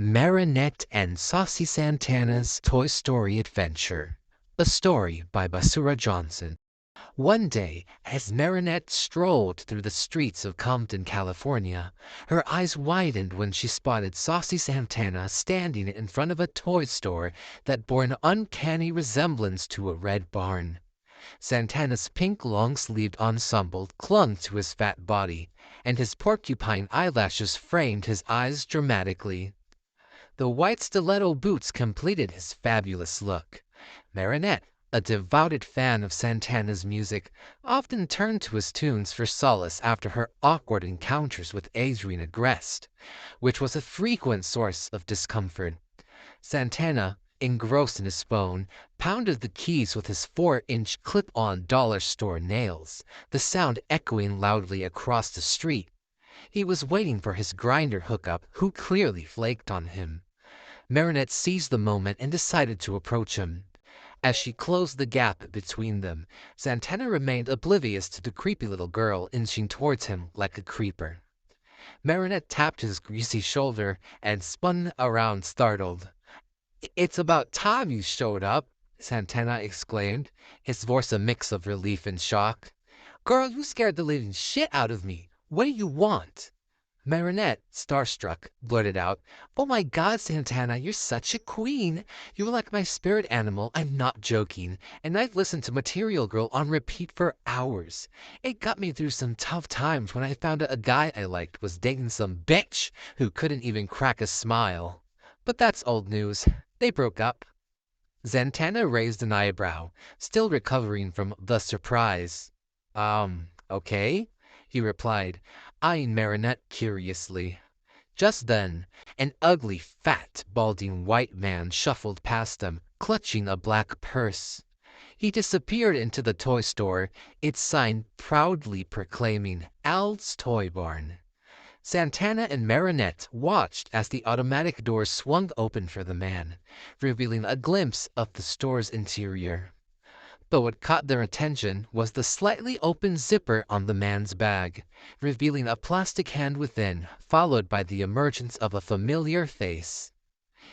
Marinette and Saucy Santana's Toy Story Adventure. A story by Basura Johnson. One day, as Marinette strolled through the streets of Compton, California, her eyes widened when she spotted Saucy Santana standing in front of a toy store that bore an uncanny resemblance to a red barn. Santana's pink long-sleeved ensemble clung to his fat body, and his porcupine eyelashes framed his eyes dramatically. The white stiletto boots completed his fabulous look. Marinette, a devoted fan of Santana's music, often turned to his tunes for solace after her awkward encounters with Adrian Agreste, which was a frequent source of discomfort. Santana, engrossed in his phone, pounded the keys with his 4-inch clip-on dollar store nails, the sound echoing loudly across the street. He was waiting for his grinder hookup, who clearly flaked on him. Marinette seized the moment and decided to approach him. As she closed the gap between them, Santana remained oblivious to the creepy little girl inching towards him like a creeper. Marinette tapped his greasy shoulder and spun around startled. "It's about time you showed up," Santana exclaimed, his voice a mix of relief and shock. "Girl, you scared the living shit out of me. What do you want?" Marinette, starstruck, blurted out, "Oh my God, Santana, you're such a queen. You're like my spirit animal, I'm not joking, and I've listened to Material Girl on repeat for hours. It got me through some tough times when I found out a guy I liked was dating some bitch who couldn't even crack a smile. But that's old news. They broke up." Santana raised an eyebrow, still recovering from the surprise. Okay," he replied, eyeing Marinette curiously. Just then, an ugly, fat, balding white man shuffled past them, clutching a black purse. He disappeared into the toy store, its sign proudly proclaiming Al's Toy Barn. Santana and Marinette watched as the automatic door swung open for the man, revealing a glimpse of the store's interior. But what caught their attention was the slightly open zipper on the man's bag, revealing a plastic hand within, followed by the emergence of a familiar face.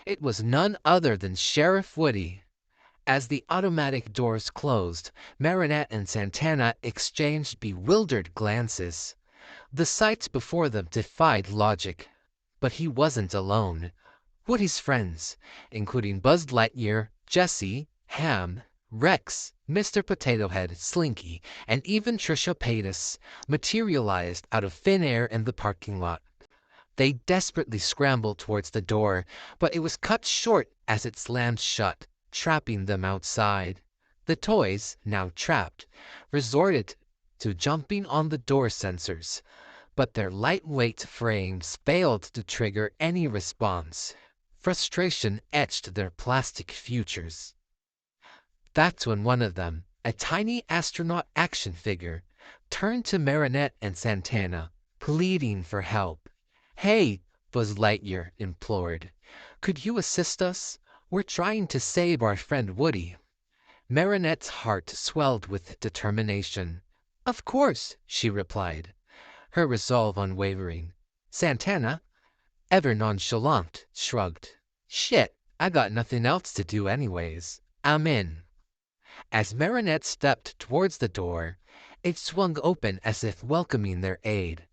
It was none other than Sheriff Woody. As the automatic doors closed, Marinette and Santana exchanged bewildered glances. The sights before them defied logic. But he wasn't alone. Woody's friends, including Buzz Lightyear, Jessie, Ham, Rex, Mr. Potato Head, Slinky, and even Trisha Paytas, materialized out of thin air in the parking lot. They desperately scrambled towards the door, but it was cut short as it slammed shut, trapping them outside. The toys, now trapped, resorted to jumping on the door sensors, but their lightweight frames failed to trigger any response. Frustration etched their plastic futures. That's when one of them, a tiny astronaut action figure, turned to Marinette and Santana, pleading for help. "Hey," Buzz Lightyear implored, "could you assist us? We're trying to save our friend Woody." Marinette's heart swelled with determination. "Of course," she replied, her resolve unwavering. Santana, ever nonchalant, shrugged. "Shit, I got nothing else to do anyways. I'm in." As Marinette stepped towards the door, it swung open as if welcoming their aid.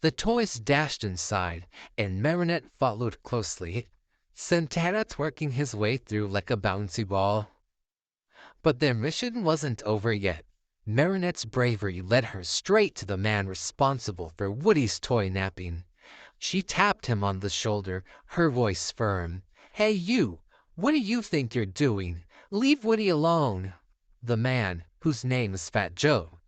The toys dashed inside, and Marinette followed closely, Santana twerking his way through like a bouncy ball. But their mission wasn't over yet. Marinette's bravery led her straight to the man responsible for Woody's toy napping. She tapped him on the shoulder, her voice firm. "Hey you, what do you think you're doing? Leave Woody alone." The man, whose name is Fat Joe,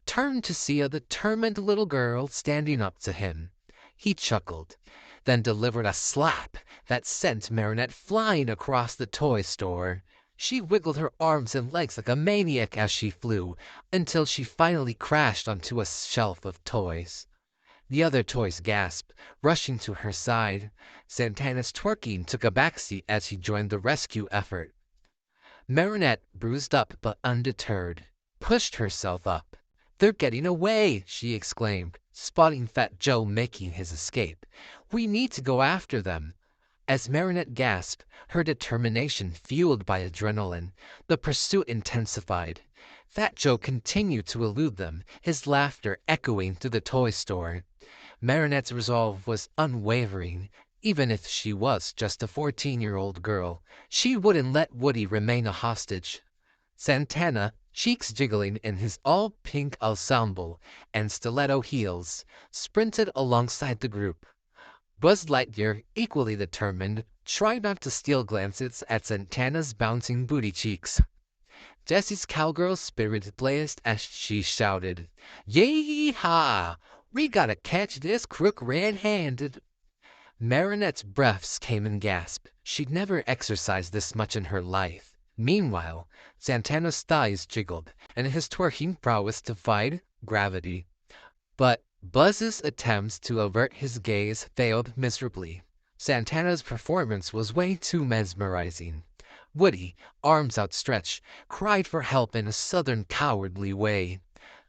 turned to see a determined little girl standing up to him. He chuckled, then delivered a slap that sent Marinette flying across the toy store. She wiggled her arms and legs like a maniac as she flew, until she finally crashed onto a shelf of toys. The other toys gasped, rushing to her side. Santana's twerking took a backseat as he joined the rescue effort. Marinette, bruised up but undeterred, pushed herself up. "They're getting away!" she exclaimed, spotting Fat Joe making his escape. "We need to go after them." As Marinette gasped, her determination fueled by adrenaline, the pursuit intensified. Fat Joe continued to elude them, his laughter echoing through the toy store. Marinette's resolve was unwavering. Even if she was just a 14-year-old girl, she wouldn't let Woody remain a hostage. Santana, cheeks jiggling in his all-pink ensemble and stiletto heels, sprinted alongside the group. Buzz Lightyear, equally determined, tried not to steal glances at Santana's bouncing booty cheeks. Jessie's cowgirl spirit blazed as she shouted, "Yee-haw! We gotta catch this crook red-handed!" Marinette's breaths came in gasps. She'd never exercised this much in her life. Meanwhile, Santana's thighs jiggled, and his twerking prowess defied gravity. But Buzz's attempts to avert his gaze failed miserably. Santana's performance was way too mesmerizing. Woody, arms outstretched, cried for help in a southern cowardly way.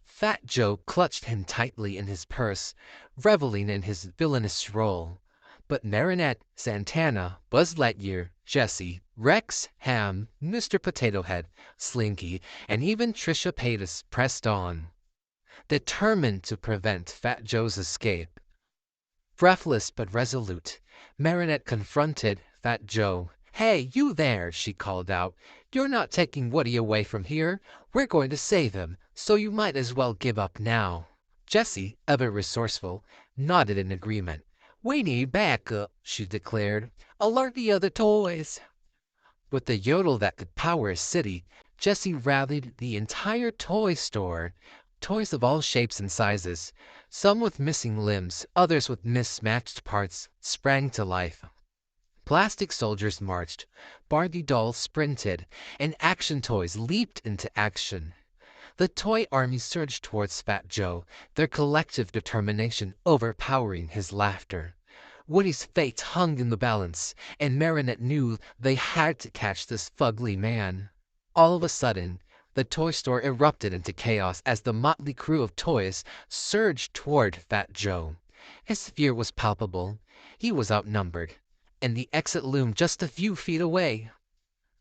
Fat Joe clutched him tightly in his purse, reveling in his villainous role. But Marinette, Santana, Buzz Lightyear, Jessie, Rex, Ham, Mr. Potato Head, Slinky, and even Trisha Paytas pressed on, determined to prevent Fat Joe's escape. Breathless but resolute, Marinette confronted Fat Joe. "Hey, you there!" she called out. "You're not taking Woody away from here. We're going to save him, so you might as well give up now." Jessie, ever resourceful, nodded in agreement. "We need backup," she declared. "Alert the other toys." With the yodel that could power a city, Jessie rallied the entire toy store. Toys of all shapes and sizes, some with missing limbs, others with mismatched parts, sprang to life. Plastic soldiers marched, Barbie dolls sprinted, and action toys leaped into action. The toy army surged towards Fat Joe, their collective determination overpowering his laughter. Woody's fate hung in the balance, and Marinette knew they had to catch this fugly man. All of a sudden, the toy store erupted into chaos as the motley crew of toys surged toward Fat Joe. His fear was palpable. He was outnumbered, and the exit loomed just a few feet away.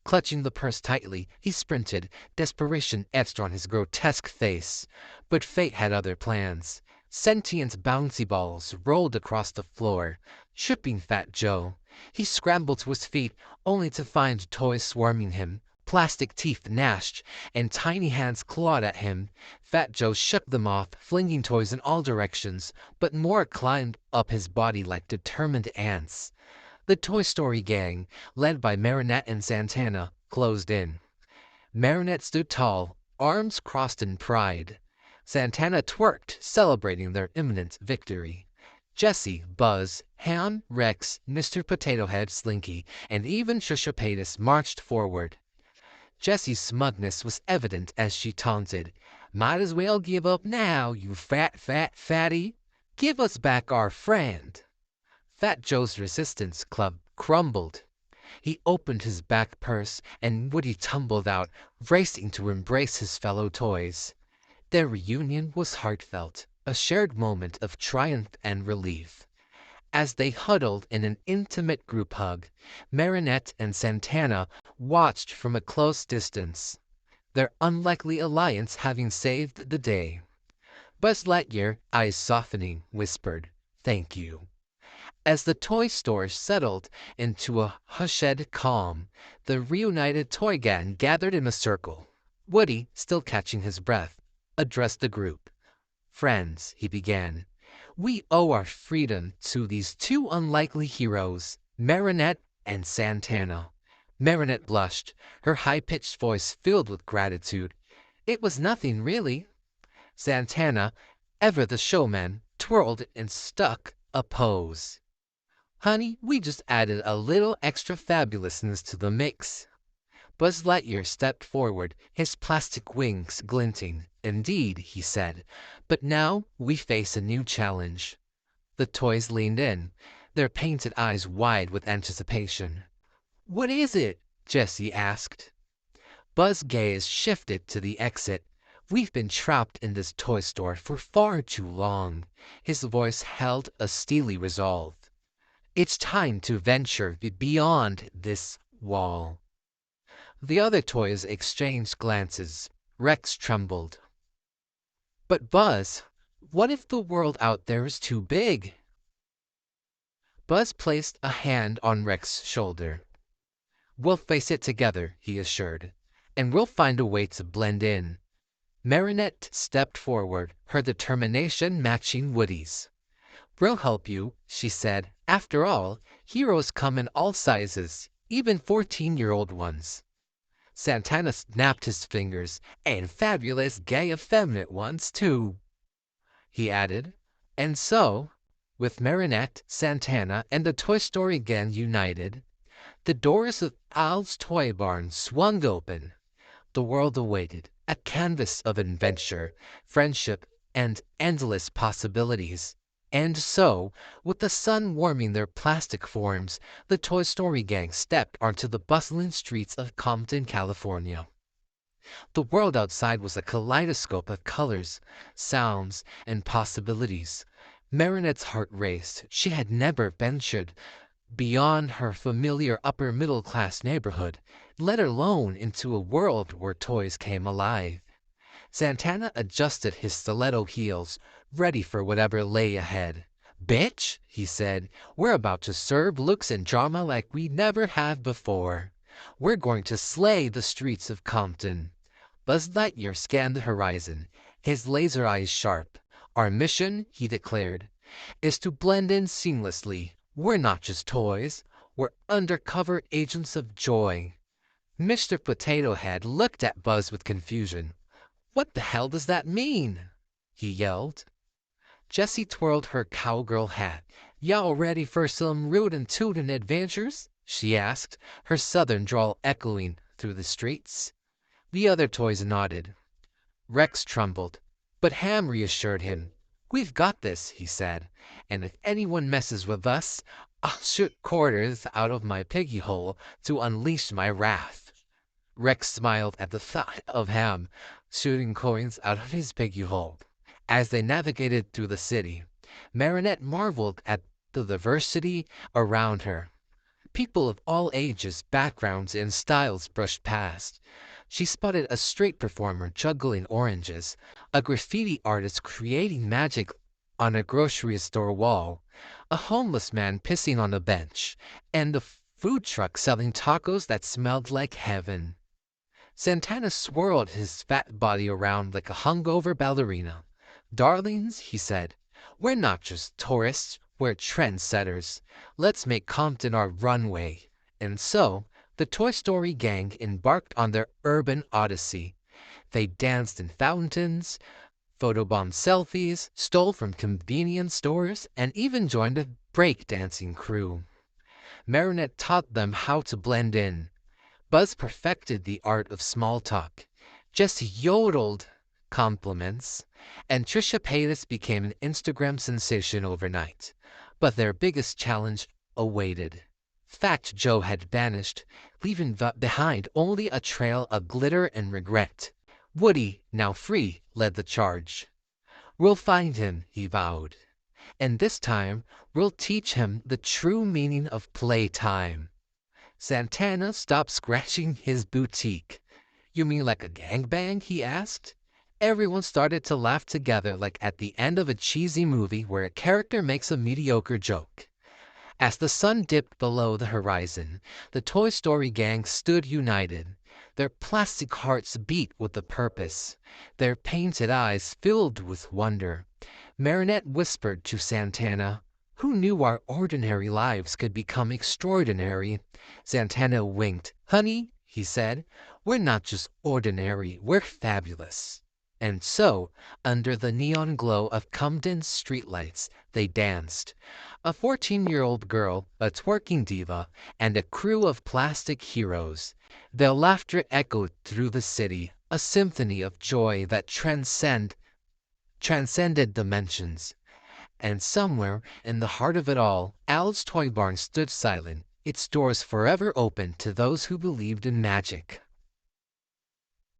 Clutching the purse tightly, he sprinted, desperation etched on his grotesque face. But fate had other plans. Sentient bouncy balls rolled across the floor, tripping Fat Joe. He scrambled to his feet, only to find toys swarming him. Plastic teeth gnashed, and tiny hands clawed at him. Fat Joe shook them off, flinging toys in all directions, but more climbed up his body like determined ants. The Toy Story gang, led by Marinette and Santana, closed in. Marinette stood tall, arms crossed in pride. Santana twerked, celebrating their imminent victory. Jessie, Buzz, Ham, Rex, Mr. Potato Head, Slinky, and even Trisha Paytas marched forward. Jessie's smugness was evident as she taunted, "Might as well give up now, you fatty. Give us back our friend." Fat Joe's resistance club crumbled. He opened his back purse, and Woody tumbled out, racing to embrace his fellow toys. Their reunion was heartfelt, a shared moment of triumph and relief. As they huddled in an intimate group hug, Marinette and Santana watched from a close distance, their unlikely alliance having saved the day. Buzz Lightyear, eyes softening, whispered, "Thank you." As the toy store settled into a hushed calm, the reunited toy gang gathered in a circle. Woody, still catching his breath, addressed the group. "Friends," he began, "we owe our freedom to these two unlikely heroes, Marinette and Santana." Marinette blushed, her high-pitched voice filled with gratitude. "It was nothing, really." Santana, ever the showman, twirled and stuck a pose. "Honey, we just added a little extra fabulousness to the mix." Buzz Lightyear stepped forward, his plastic wings glinting. "Indeed," he said, "but now we face a new challenge." The toys leaned in, their painted eyes wide with anticipation. "What is it?" Jessie asked. Buzz's gaze shifted to the exit. "We've been trapped in this toy store for far too long." His voice held a steely resolve. It's time to venture beyond this wall. The other toys exchanged glances. Rex trembled. But Buzz, what if the world out there is too big? Buzz placed a hand on Rex's shoulder. We'll face it together, he assured, and we'll find a way to blend in. Marinette stepped forward, her determination matching Woody's. We'll help you, she said. After all, heroes come in all sizes, even 14-year-old ones. Santana snapped his fingers. And fabulous, gay, effeminate ones, too, he added. And so, with Marinette, Santana, and the Toy Story gang united, the doors of Al's toy barn swung open. The world awaited, a canvas of adventure, friendship, and endless possibilities. And so, with the sun warming their plastic forms, the Toy Story gang stepped onto the bustling streets of Compton, California. The world outside was a kaleidoscope of colors, sounds, and possibilities. Marinette's heart raced. She had never ventured beyond her familiar upper-middle-class neighborhood, let alone into a world where toys came alive. Santana adjusted his stiletto heels, ready for whatever lay ahead. "Bitch," he said, "we're about to serve looks and drama like we never have before. We're going to slay the streets of Compton." Buzz Lightyear scanned the horizon, his laser eyes sharp. "Our mission," he declared, "is to blend in seamlessly. We're not just toys. We're undercover agents of joy." Mr. Potato Head looked at Buzz with confusion. "What the hell does that mean?" he yelled. Jessie twirled her cowgirl hat. "Y'all ready for some rootin' tootin' adventures?" she asked, her southern drawl echoing through the streets. The other toys nodded. Rex trembled, but Ham reassured him. "We've got this," he said, "and if anyone messes with us, I'll shoot quarters out of my piggy hole to unleash my wrath." Rex smiled at the thought of Ham shooting coins out of his piggy hole. As they navigated through the city, Marinette marveled at the diversity around her. People of all ages, backgrounds, and styles brushed past. She spotted a street performer juggling oranges, a graffiti artist creating magic on a grocery store wall, a homeless man pissing on a bench, and a food truck selling tacos that smelled like heaven. Santana swirled his fat body around like a hungover ballerina. "Darlings," he said, "we're not just tourists, we're trendsetters. Let's make Compton our runway." And so, the Toy Story gang embarked on their urban odyssey. They danced in fountains, photobombed selfies, stole from convenience stores, and even joined a break-dancing crew. Marinette taught them how to blend in. Buzz perfected the art of small talk. Jessie yodeled compliments, and Trisha Paytas became an Instagram sensation overnight. But their biggest challenge awaited. Fat Joe had vanished, leaving behind only a trail of glitter and regret. Woody, now free, led the charge. "We'll find him," he vowed. "And this time, we'll teach him the true meaning of playtime." Santana stopped scratching his boutique. "You mean like a gangbang?" he asked. Everyone started to laugh together like at the end of a cheesy movie where a character makes a mediocre joke. As the sun dipped below the horizon, the Toy Story gang stood united. Their plastic hearts beat with a purpose, their painted eyes filled with wonder. Marinette whispered to Santana, "Who knew our ordinary lives could become extraordinary?" Santana winked. "Honey," he said, "we're not just ordinary, we're fabulous." And so, under the neon glow of Compton's streetlights, they danced. A 14-year-old girl, a twerking diva, and a crew of plastic heroes. Their laughter echoed through the city, a symphony of joy that transcended dimensions. And somewhere, in the heart of it all, Al's toy barn stood silent, its doors forever open to those who believed in magic.